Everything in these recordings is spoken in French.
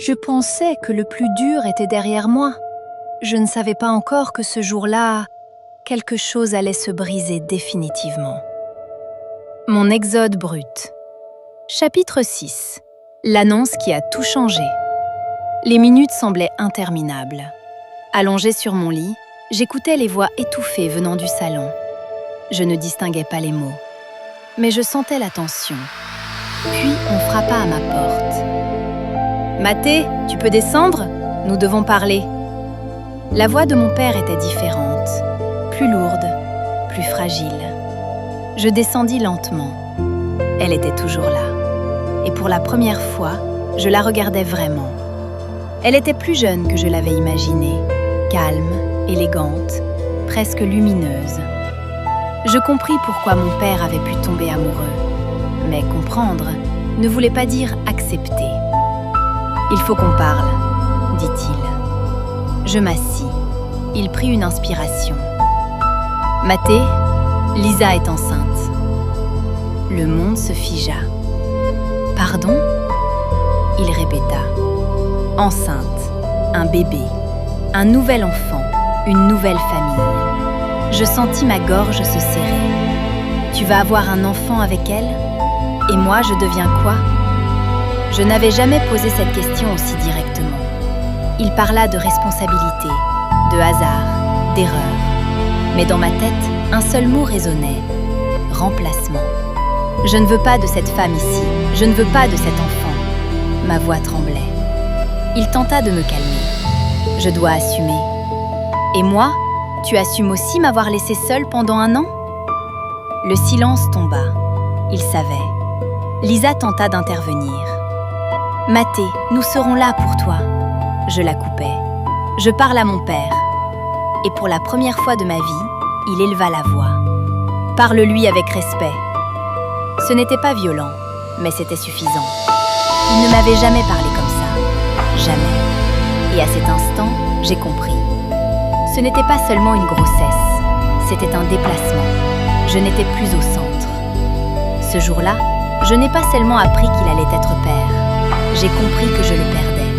Je pensais que le plus dur était derrière moi. Je ne savais pas encore que ce jour-là, quelque chose allait se briser définitivement. Mon exode brut. Chapitre 6. L'annonce qui a tout changé. Les minutes semblaient interminables. Allongée sur mon lit, j'écoutais les voix étouffées venant du salon. Je ne distinguais pas les mots, mais je sentais la tension. Puis on frappa à ma porte. « Mathé, tu peux descendre ? Nous devons parler. » La voix de mon père était différente, plus lourde, plus fragile. Je descendis lentement. Elle était toujours là. Et pour la première fois, je la regardais vraiment. Elle était plus jeune que je l'avais imaginée, calme, élégante, presque lumineuse. Je compris pourquoi mon père avait pu tomber amoureux. Mais comprendre ne voulait pas dire accepter. « Il faut qu'on parle, » dit-il. Je m'assis. Il prit une inspiration. « Mathé, Lisa est enceinte. » Le monde se figea. « Pardon ?» Il répéta. « Enceinte, un bébé, un nouvel enfant, une nouvelle famille. » Je sentis ma gorge se serrer. « Tu vas avoir un enfant avec elle ? Et moi, je deviens quoi ? » Je n'avais jamais posé cette question aussi directement. Il parla de responsabilité, de hasard, d'erreur. Mais dans ma tête, un seul mot résonnait. Remplacement. Je ne veux pas de cette femme ici. Je ne veux pas de cet enfant. Ma voix tremblait. Il tenta de me calmer. Je dois assumer. Et moi, tu assumes aussi m'avoir laissée seule pendant 1 an ? Le silence tomba. Il savait. Lisa tenta d'intervenir. « Mathé, nous serons là pour toi. » Je la coupais. « Je parle à mon père. » Et pour la première fois de ma vie, il éleva la voix. « Parle-lui avec respect. » Ce n'était pas violent, mais c'était suffisant. Il ne m'avait jamais parlé comme ça. Jamais. Et à cet instant, j'ai compris. Ce n'était pas seulement une grossesse, c'était un déplacement. Je n'étais plus au centre. Ce jour-là, je n'ai pas seulement appris qu'il allait être père. J'ai compris que je le perdais.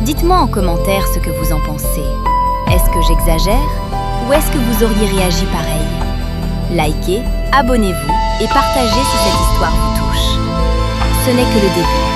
Dites-moi en commentaire ce que vous en pensez. Est-ce que j'exagère ou est-ce que vous auriez réagi pareil ? Likez, abonnez-vous et partagez si cette histoire vous touche. Ce n'est que le début.